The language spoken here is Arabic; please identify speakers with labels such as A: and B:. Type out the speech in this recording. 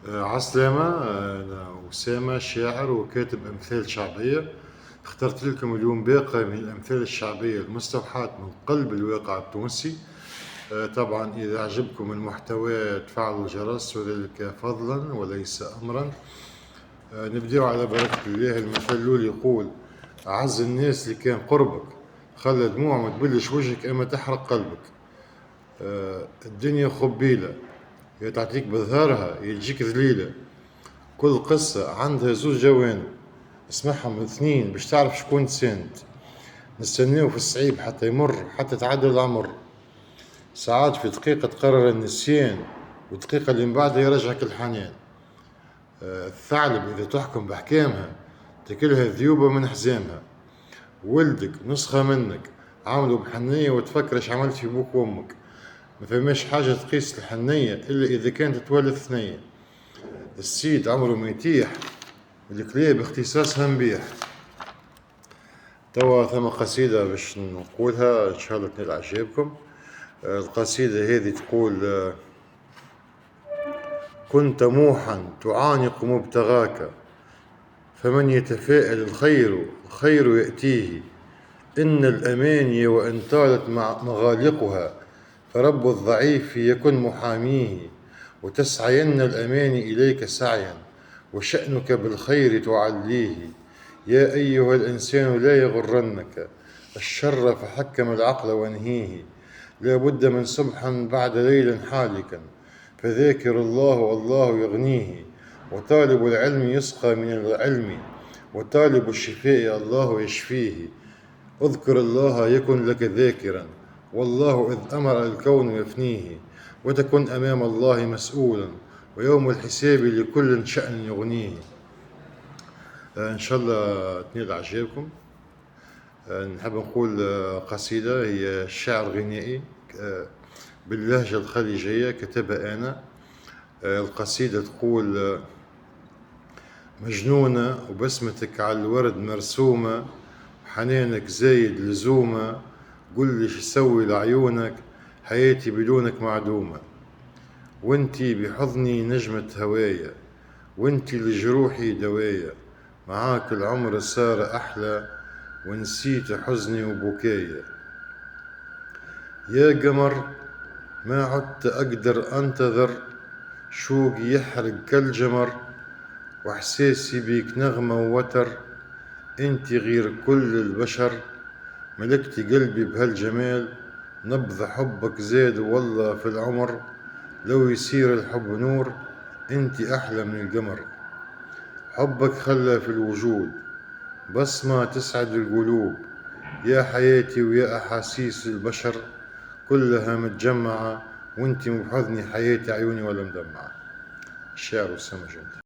A: عسلامة. أنا أسامة، شاعر وكاتب أمثال شعبية. اخترت لكم اليوم باقة من الأمثال الشعبية المستوحاة من قلب الواقع التونسي. طبعا إذا عجبكم المحتوى تفعلوا الجرس، وذلك فضلا وليس أمرا. نبدأ على بركة الله. المثل الأول يقول: أعز الناس اللي كان قربك، خلى دموع ما تبلش وجهك أما تحرق قلبك. الدنيا خبيلة، يا تعطيك بظهرها يا تجيك ذليلة. كل قصة عندها زوج جوانب، اسمعهم من اثنين باش تعرف شكون تساند. نستناو في الصعيب حتى يمر، حتى تعدل العمر. ساعات في دقيقة تقرر النسيان، والدقيقة اللي من بعدها يرجعك الحنان. الثعلب إذا تحكم بأحكامها تاكلها الذيوبة من حزامها. ولدك نسخة منك، عامله بحنية وتفكر اش عملت في بوك وامك. ما فماش حاجة تقيس الحنية إلا إذا كانت تولد ثنية. السيد عمره ما يتيح، الكلاب اختصاصها مبيح. توا ثم قصيدة باش نقولها إن شاء الله تنال إعجابكم. القصيدة هذه تقول: كن طموحا تعانق مبتغاك، فمن يتفائل الخير يأتيه. إن الأماني وإن طالت مغالقها، فرب الضعيف يكن محاميه. وتسعين الأماني إليك سعيا، وشأنك بالخير تعليه. يا أيها الإنسان لا يغرنك الشر، فحكم العقل وانهيه. لا بد من صبح بعد ليل حالكا، فذاكر الله والله يغنيه. وطالب العلم يسقى من العلم، وطالب الشفاء الله يشفيه. اذكر الله يكن لك ذاكرا، والله إذ أمر الكون يفنيه. وتكن أمام الله مسؤولا، ويوم الحساب لكل شأن يغنيه. إن شاء الله تنال إعجابكم. نحب نقول قصيدة هي شعر غنائي باللهجة الخليجية، كتبها أنا. القصيدة تقول: مجنونة وبسمتك على الورد مرسومة، حنانك زايد لزومة، قل لي شسوي لعيونك، حياتي بدونك معدومة. وانتي بحضني نجمة هوايا، وانتي لجروحي دوايا. معاك العمر صار أحلى، ونسيت حزني وبكايا. يا قمر ما عدت أقدر أنتظر، شوقي يحرق كالجمر، وإحساسي بيك نغمة ووتر. انتي غير كل البشر، ملكتي قلبي بهالجمال، نبض حبك زاد والله في العمر. لو يصير الحب نور، انتي أحلى من القمر. حبك خلى في الوجود بصمة تسعد القلوب. يا حياتي ويا أحاسيس البشر، كلها متجمعة، وانتي بحضني حياتي عيوني ولا مدمعة. الشاعر أسامة جندي.